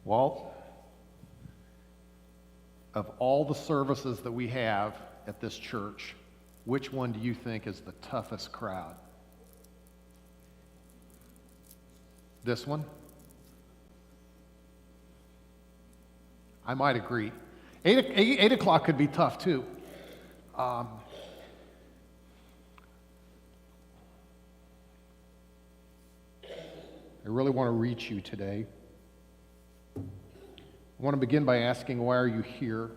Walt, of all the services that we have at this church, which one do you think is the toughest crowd? This one? I might agree. 8 o'clock could be tough too. I really want to reach you today. I want to begin by asking, why are you here?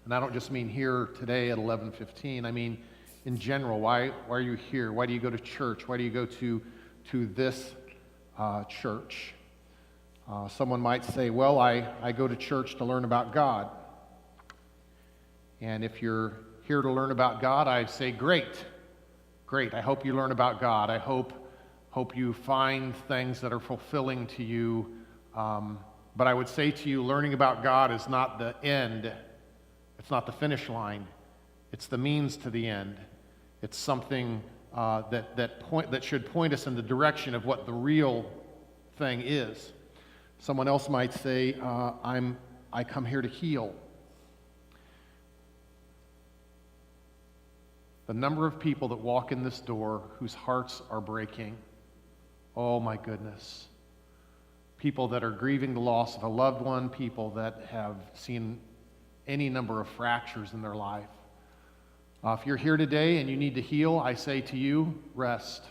And I don't just mean here today at 11:15. I mean, in general, why are you here? Why do you go to church? Why do you go to this church? Someone might say, well, I go to church to learn about God. And if you're here to learn about God, I say, great. I hope you learn about God. I hope you find things that are fulfilling to you. But I would say to you, learning about God is not the end. It's not the finish line. It's the means to the end. It's something that should point us in the direction of what the real thing is. Someone else might say, I come here to heal. The number of people that walk in this door whose hearts are breaking, oh my goodness. People that are grieving the loss of a loved one, people that have seen any number of fractures in their life. If you're here today and you need to heal, I say to you, rest.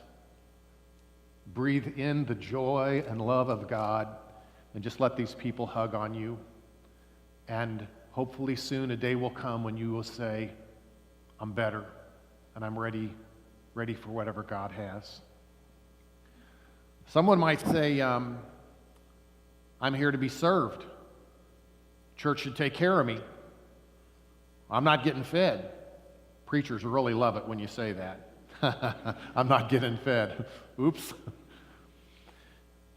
Breathe in the joy and love of God, and just let these people hug on you. And hopefully soon a day will come when you will say, I'm better, and I'm ready for whatever God has. Someone might say, I'm here to be served. Church should take care of me. I'm not getting fed. Preachers really love it when you say that. I'm not getting fed. Oops.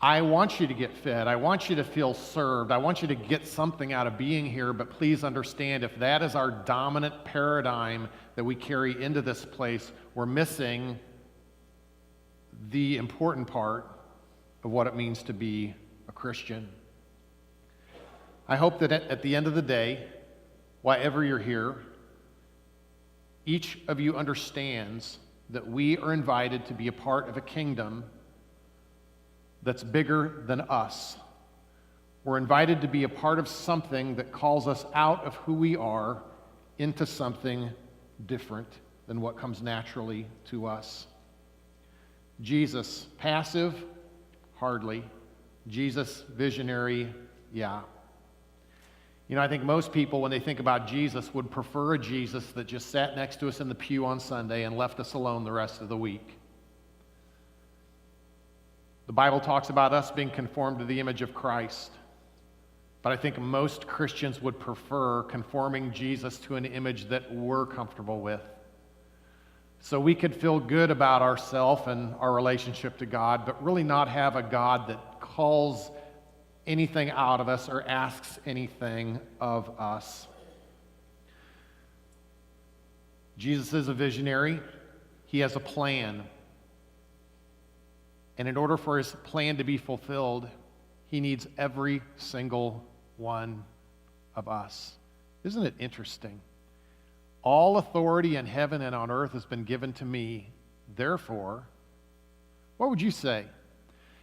I want you to get fed. I want you to feel served. I want you to get something out of being here, but please understand, if that is our dominant paradigm that we carry into this place, we're missing the important part of what it means to be a Christian. I hope that at the end of the day, wherever you're here, each of you understands that we are invited to be a part of a kingdom that's bigger than us. We're invited to be a part of something that calls us out of who we are into something different than what comes naturally to us. Jesus, passive? Hardly. Jesus, visionary? Yeah. You know, I think most people, when they think about Jesus, would prefer a Jesus that just sat next to us in the pew on Sunday and left us alone the rest of the week. The Bible talks about us being conformed to the image of Christ. But I think most Christians would prefer conforming Jesus to an image that we're comfortable with. So we could feel good about ourselves and our relationship to God, but really not have a God that calls anything out of us or asks anything of us. Jesus is a visionary. He has a plan. And in order for his plan to be fulfilled, he needs every single one of us. Isn't it interesting? All authority in heaven and on earth has been given to me. Therefore, what would you say?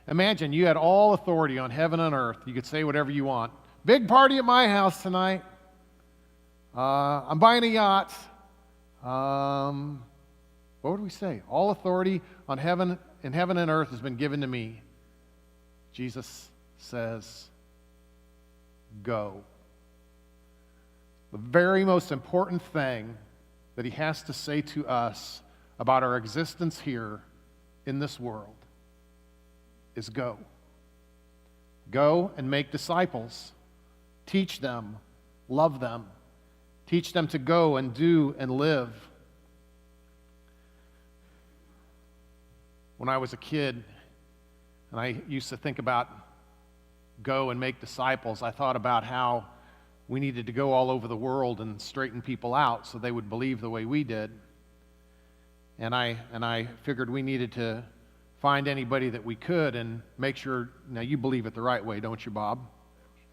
Imagine you had all authority on heaven and earth. You could say whatever you want. Big party at my house tonight. I'm buying a yacht. What would we say? All authority on heaven and earth has been given to me. Jesus says, go. The very most important thing that he has to say to us about our existence here in this world is go. Go and make disciples. Teach them, love them. Teach them to go and do and live. When I was a kid, and I used to think about go and make disciples, I thought about how we needed to go all over the world and straighten people out so they would believe the way we did. And I figured we needed to find anybody that we could and make sure, now you believe it the right way, don't you, Bob?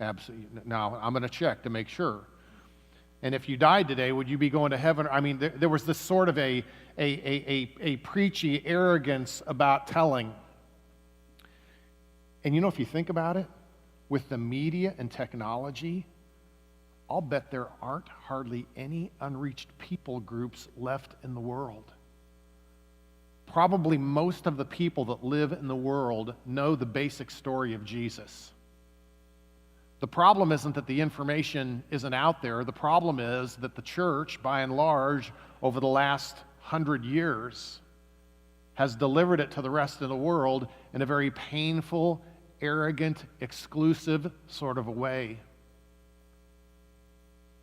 Absolutely. Now, I'm going to check to make sure. And if you died today, would you be going to heaven? I mean, there was this sort of a preachy arrogance about telling. And if you think about it, with the media and technology, I'll bet there aren't hardly any unreached people groups left in the world. Probably most of the people that live in the world know the basic story of Jesus. The problem isn't that the information isn't out there. The problem is that the church, by and large, over the last 100 years, has delivered it to the rest of the world in a very painful, arrogant, exclusive sort of a way.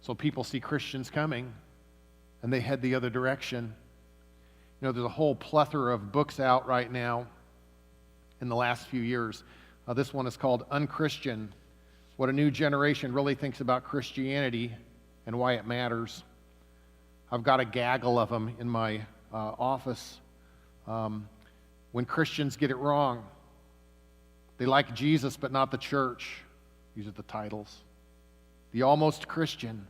So people see Christians coming, and they head the other direction. There's a whole plethora of books out right now in the last few years. This one is called Unchristian: What a New Generation Really Thinks About Christianity and Why It Matters. I've got a gaggle of them in my office. When Christians Get It Wrong. They like Jesus but not the church. These are the titles. The Almost Christian.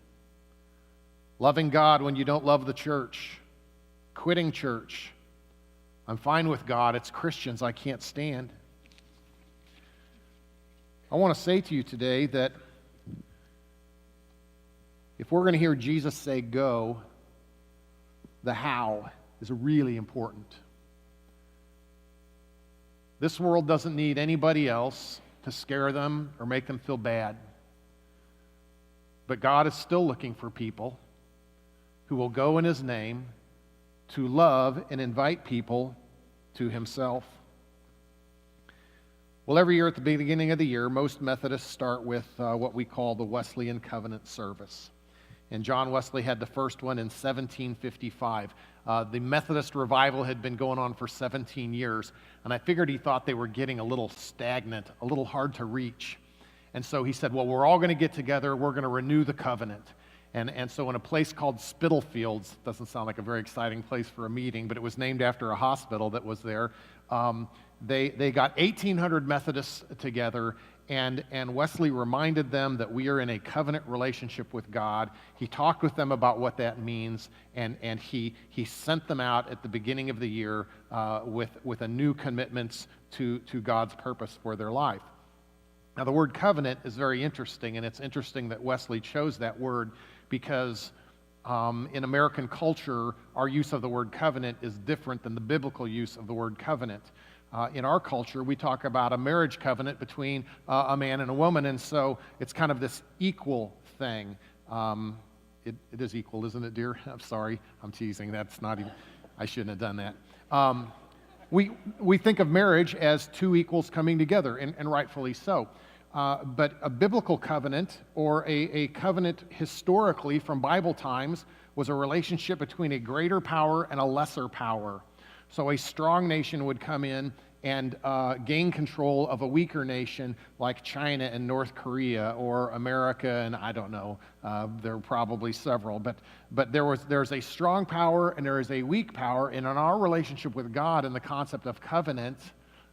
Loving God when you don't love the church. Quitting church. I'm fine with God. It's Christians I can't stand. I want to say to you today that if we're going to hear Jesus say go, the how is really important. This world doesn't need anybody else to scare them or make them feel bad. But God is still looking for people who will go in His name to love and invite people to Himself. Well, every year at the beginning of the year, most Methodists start with what we call the Wesleyan Covenant Service. And John Wesley had the first one in 1755. The Methodist revival had been going on for 17 years, and I figured he thought they were getting a little stagnant, a little hard to reach. And so he said, well, we're all going to get together, we're going to renew the covenant. And so in a place called Spitalfields, doesn't sound like a very exciting place for a meeting, but it was named after a hospital that was there. They got 1,800 Methodists together, and Wesley reminded them that we are in a covenant relationship with God. He talked with them about what that means, and he sent them out at the beginning of the year with a new commitments to God's purpose for their life. Now, the word covenant is very interesting, and it's interesting that Wesley chose that word because in American culture, our use of the word covenant is different than the biblical use of the word covenant. In our culture, we talk about a marriage covenant between a man and a woman, and so it's kind of this equal thing. It is equal, isn't it, dear? I'm sorry, I'm teasing. That's not even, I shouldn't have done that. We think of marriage as two equals coming together, and rightfully so. But a biblical covenant, or a covenant historically from Bible times, was a relationship between a greater power and a lesser power. So a strong nation would come in and gain control of a weaker nation like China and North Korea, or America, and I don't know, there are probably several, but there's a strong power and there is a weak power, and in our relationship with God and the concept of covenant,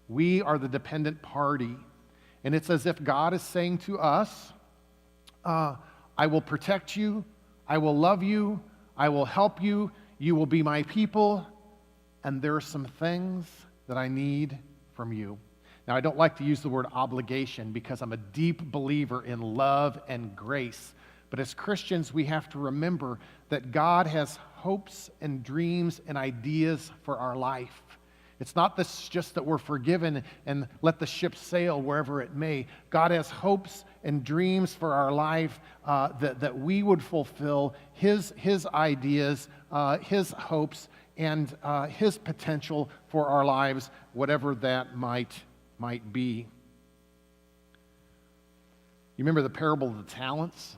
we are the dependent party. And it's as if God is saying to us, I will protect you, I will love you, I will help you, you will be my people, and there are some things that I need from you. Now, I don't like to use the word obligation because I'm a deep believer in love and grace. But as Christians, we have to remember that God has hopes and dreams and ideas for our life. It's not just that we're forgiven and let the ship sail wherever it may. God has hopes and dreams for our life that we would fulfill His ideas, His hopes, and His potential for our lives, whatever that might be. You remember the parable of the talents?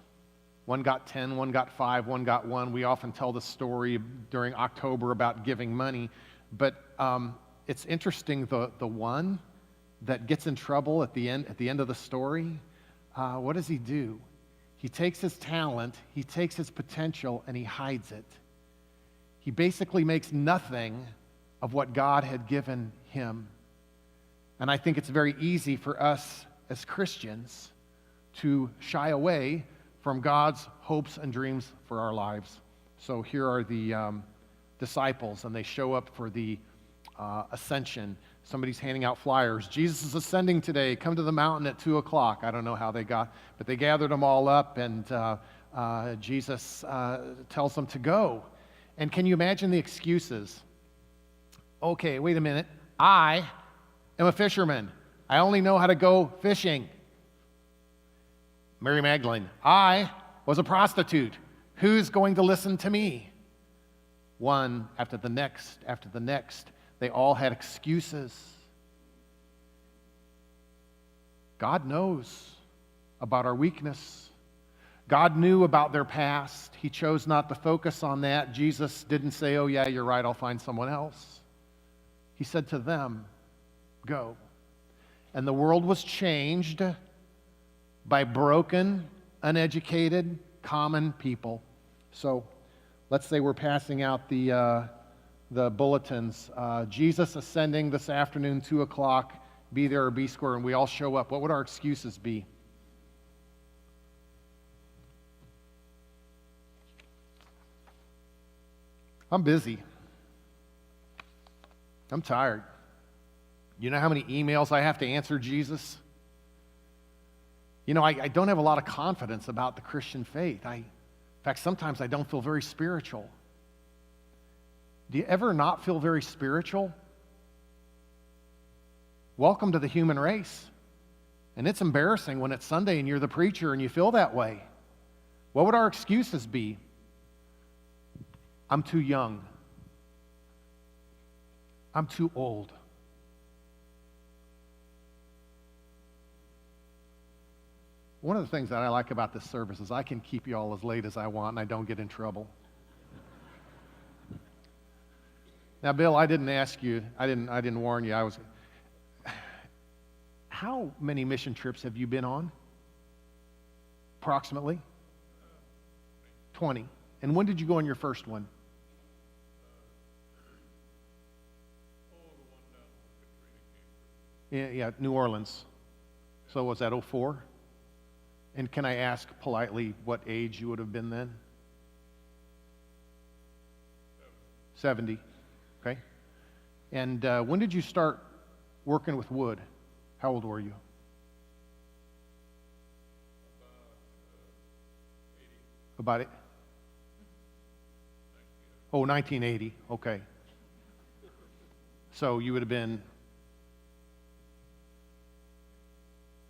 One got 10, one got 5, one got 1. We often tell the story during October about giving money, but it's interesting, the one that gets in trouble at the end of the story, what does he do? He takes his talent, he takes his potential, and he hides it. He basically makes nothing of what God had given him. And I think it's very easy for us as Christians to shy away from God's hopes and dreams for our lives. So here are the disciples, and they show up for the ascension. Somebody's handing out flyers. Jesus is ascending today. Come to the mountain at 2 o'clock. I don't know how they got, but they gathered them all up, and Jesus tells them to go. And can you imagine the excuses? Okay, wait a minute. I am a fisherman. I only know how to go fishing. Mary Magdalene, I was a prostitute. Who's going to listen to me? One after the next, they all had excuses. God knows about our weakness. God knew about their past. He chose not to focus on that. Jesus didn't say, oh yeah, you're right, I'll find someone else. He said to them, go. And the world was changed by broken, uneducated, common people. So let's say we're passing out the bulletins. Jesus ascending this afternoon, 2 o'clock, be there or be square, and we all show up. What would our excuses be? I'm busy. I'm tired. You know how many emails I have to answer, Jesus? You know, I don't have a lot of confidence about the Christian faith. In fact, sometimes I don't feel very spiritual. Do you ever not feel very spiritual? Welcome to the human race. And it's embarrassing when it's Sunday and you're the preacher and you feel that way. What would our excuses be? I'm too young. I'm too old. One of the things that I like about this service is I can keep you all as late as I want and I don't get in trouble. Now, Bill, I didn't ask you, I didn't warn you. How many mission trips have you been on? Approximately? 20. And when did you go on your first one? Yeah, New Orleans. So was that 04? And can I ask politely what age you would have been then? 70. Okay. And when did you start working with wood? How old were you? About it? Oh, 1980. Okay. So you would have been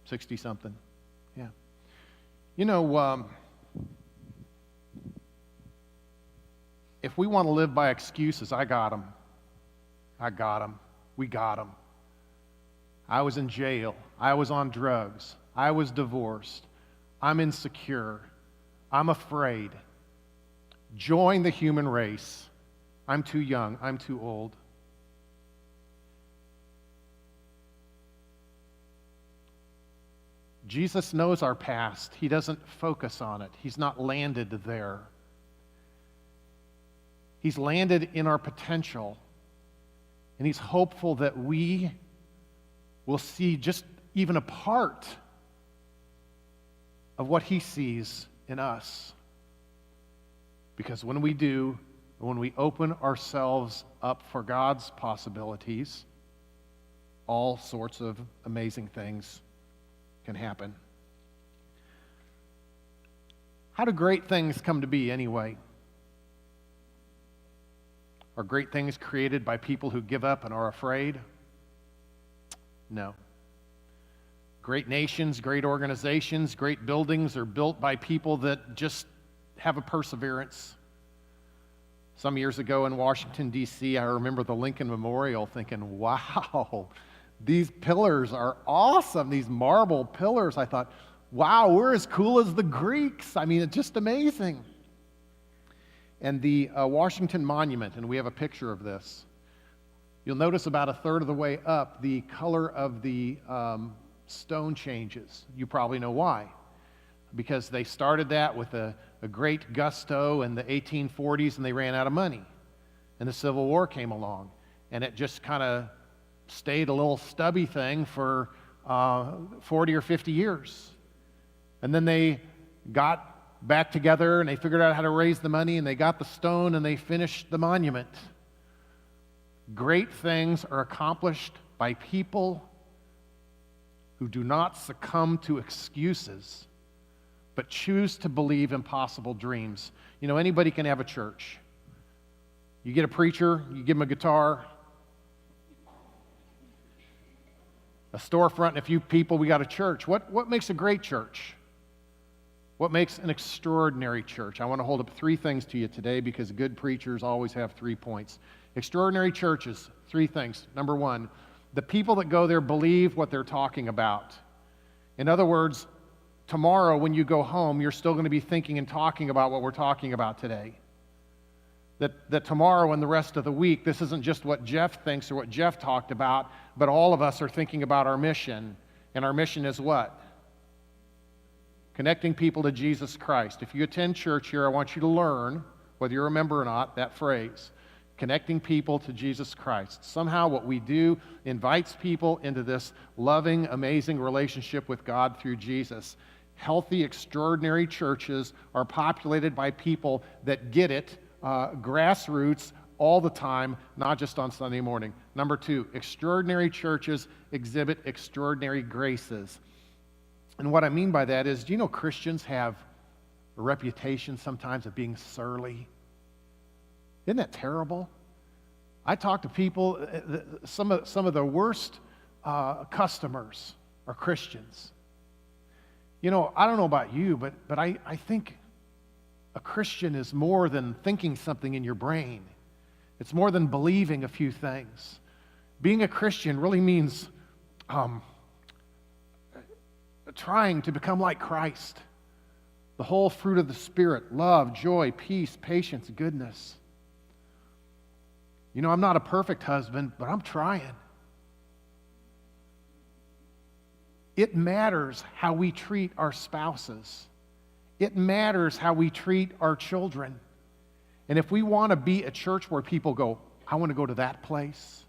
60-something. Yeah. You know, if we want to live by excuses, I got them. We got them. I was in jail. I was on drugs. I was divorced. I'm insecure. I'm afraid. Join the human race. I'm too young. I'm too old. Jesus knows our past. He doesn't focus on it. He's not landed there. He's landed in our potential. And he's hopeful that we will see just even a part of what he sees in us. Because when we do, when we open ourselves up for God's possibilities, all sorts of amazing things can happen. How do great things come to be anyway? Are great things created by people who give up and are afraid? No. Great nations, great organizations, great buildings are built by people that just have a perseverance. Some years ago in Washington, D.C., I remember the Lincoln Memorial thinking, wow, these pillars are awesome, these marble pillars. I thought, wow, we're as cool as the Greeks. I mean, it's just amazing. And the Washington Monument, and we have a picture of this. You'll notice about a third of the way up, the color of the stone changes. You probably know why. Because they started that with a great gusto in the 1840s, and they ran out of money. And the Civil War came along, and it just kind of stayed a little stubby thing for 40 or 50 years. And then they got back together and they figured out how to raise the money and they got the stone and they finished the monument. Great things are accomplished by people who do not succumb to excuses, but choose to believe impossible dreams. You know, anybody can have a church. You get a preacher, you give him a guitar, a storefront, and a few people, we got a church. What makes a great church? What makes an extraordinary church? I want to hold up 3 things to you today because good preachers always have 3 points. Extraordinary churches, 3 things. Number 1, the people that go there believe what they're talking about. In other words, tomorrow when you go home, you're still going to be thinking and talking about what we're talking about today. That tomorrow and the rest of the week, this isn't just what Jeff thinks or what Jeff talked about, but all of us are thinking about our mission. And our mission is what? Connecting people to Jesus Christ. If you attend church here, I want you to learn, whether you remember or not, that phrase. Connecting people to Jesus Christ. Somehow what we do invites people into this loving, amazing relationship with God through Jesus. Healthy, extraordinary churches are populated by people that get it, grassroots all the time, not just on Sunday morning. Number 2, extraordinary churches exhibit extraordinary graces. And what I mean by that is, do you know Christians have a reputation sometimes of being surly? Isn't that terrible? I talk to people, some of the worst customers are Christians. You know, I don't know about you, but I think a Christian is more than thinking something in your brain. It's more than believing a few things. Being a Christian really means trying to become like Christ. The whole fruit of the Spirit, love, joy, peace, patience, goodness. You know, I'm not a perfect husband, but I'm trying. It matters how we treat our spouses. It matters how we treat our children. And if we want to be a church where people go, I want to go to that place,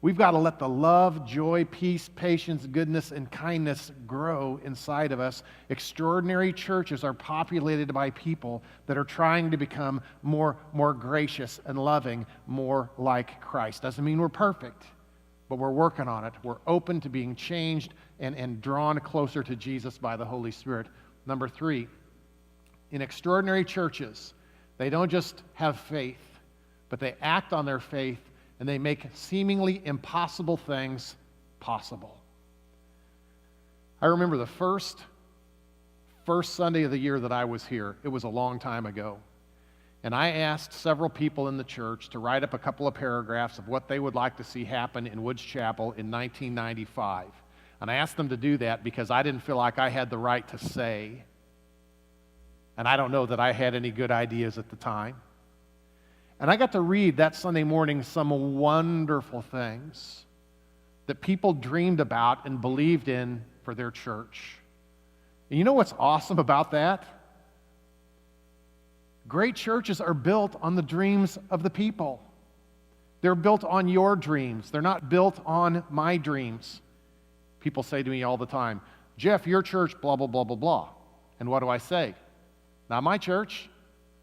we've got to let the love, joy, peace, patience, goodness, and kindness grow inside of us. Extraordinary churches are populated by people that are trying to become more gracious and loving, more like Christ. Doesn't mean we're perfect, but we're working on it. We're open to being changed and drawn closer to Jesus by the Holy Spirit. Number 3, in extraordinary churches, they don't just have faith, but they act on their faith and they make seemingly impossible things possible. I remember the first Sunday of the year that I was here. It was a long time ago. And I asked several people in the church to write up a couple of paragraphs of what they would like to see happen in Woods Chapel in 1995. And I asked them to do that because I didn't feel like I had the right to say, and I don't know that I had any good ideas at the time. And I got to read that Sunday morning some wonderful things that people dreamed about and believed in for their church. And you know what's awesome about that? Great churches are built on the dreams of the people. They're built on your dreams. They're not built on my dreams. People say to me all the time, Jeff, your church, blah, blah, blah, blah, blah. And what do I say? Not my church.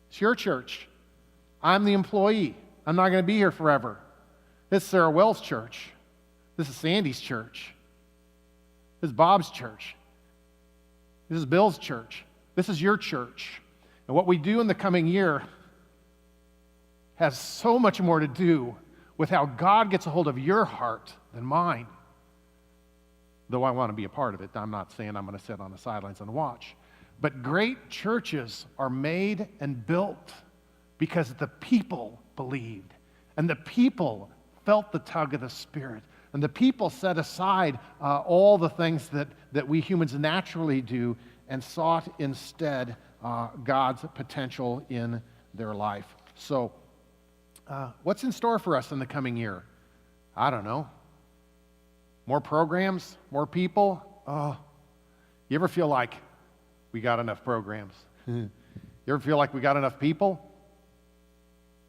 It's your church. I'm the employee. I'm not going to be here forever. This is Sarah Wells' church. This is Sandy's church. This is Bob's church. This is Bill's church. This is your church. And what we do in the coming year has so much more to do with how God gets a hold of your heart than mine. Though I want to be a part of it. I'm not saying I'm going to sit on the sidelines and watch. But great churches are made and built because the people believed. And the people felt the tug of the Spirit. And the people set aside all the things that we humans naturally do and sought instead God's potential in their life. So, what's in store for us in the coming year? I don't know. More programs? More people? You ever feel like we got enough programs? You ever feel like we got enough people?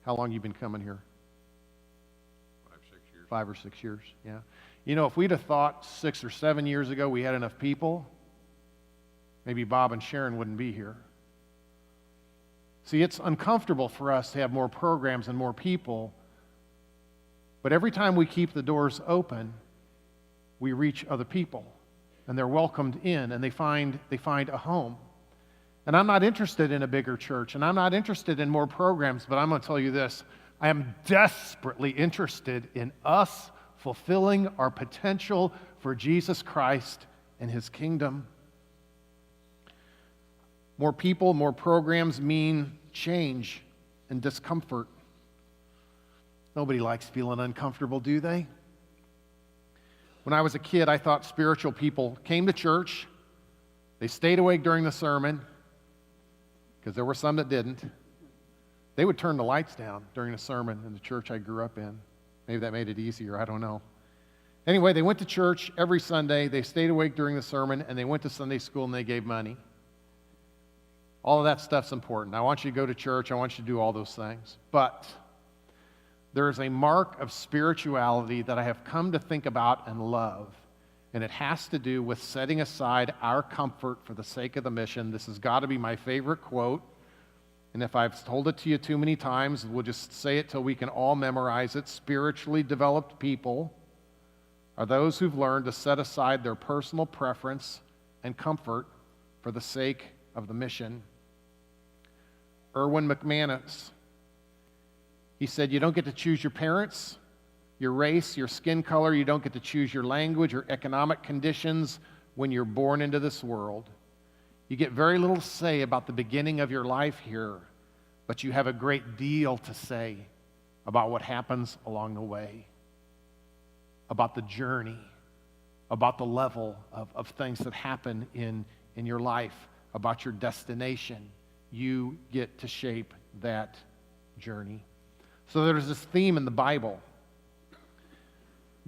How long you been coming here? 5, 6 years. 5 or 6 years, yeah. You know, if we'd have thought 6 or 7 years ago we had enough people, maybe Bob and Sharon wouldn't be here. See, it's uncomfortable for us to have more programs and more people, but every time we keep the doors open, we reach other people, and they're welcomed in, and they find a home. And I'm not interested in a bigger church, and I'm not interested in more programs, but I'm going to tell you this. I am desperately interested in us fulfilling our potential for Jesus Christ and His kingdom. More people, more programs mean change and discomfort. Nobody likes feeling uncomfortable, do they? When I was a kid, I thought spiritual people came to church, they stayed awake during the sermon, because there were some that didn't. They would turn the lights down during the sermon in the church I grew up in. Maybe that made it easier, I don't know. Anyway, they went to church every Sunday, they stayed awake during the sermon, and they went to Sunday school and they gave money. All of that stuff's important. I want you to go to church. I want you to do all those things. But there is a mark of spirituality that I have come to think about and love, and it has to do with setting aside our comfort for the sake of the mission. This has got to be my favorite quote, and if I've told it to you too many times, we'll just say it till we can all memorize it. Spiritually developed people are those who've learned to set aside their personal preference and comfort for the sake of the mission. Erwin McManus, he said, you don't get to choose your parents, your race, your skin color. You don't get to choose your language or economic conditions when you're born into this world. You get very little to say about the beginning of your life here, but you have a great deal to say about what happens along the way, about the journey, about the level of things that happen in your life, about your destination. You get to shape that journey. So there's this theme in the Bible.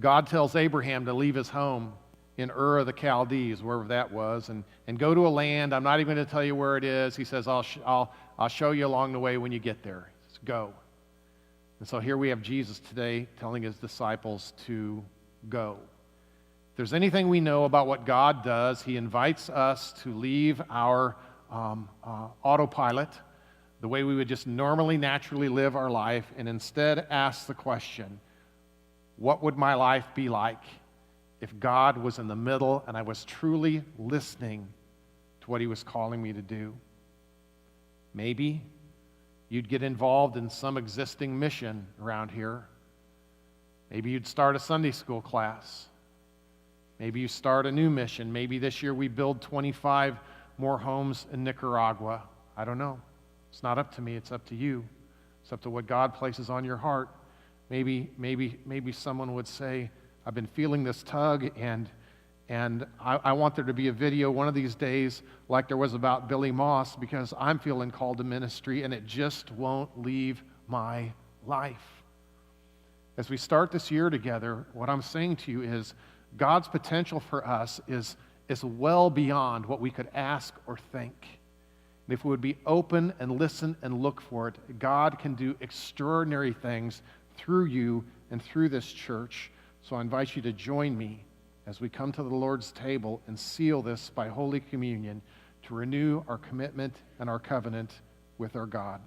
God tells Abraham to leave his home in Ur of the Chaldees, wherever that was, and go to a land. I'm not even going to tell you where it is. He says, I'll show you along the way when you get there. He says, go. And so here we have Jesus today telling his disciples to go. If there's anything we know about what God does, he invites us to leave our autopilot, the way we would just normally, naturally live our life, and instead ask the question, what would my life be like if God was in the middle and I was truly listening to what he was calling me to do? Maybe you'd get involved in some existing mission around here. Maybe you'd start a Sunday school class. Maybe you start a new mission. Maybe this year we build 25 more homes in Nicaragua. I don't know. It's not up to me. It's up to you. It's up to what God places on your heart. Maybe someone would say, I've been feeling this tug, and I want there to be a video one of these days like there was about Billy Moss, because I'm feeling called to ministry, and it just won't leave my life. As we start this year together, what I'm saying to you is God's potential for us is well beyond what we could ask or think. And if we would be open and listen and look for it, God can do extraordinary things through you and through this church. So I invite you to join me as we come to the Lord's table and seal this by Holy Communion to renew our commitment and our covenant with our God.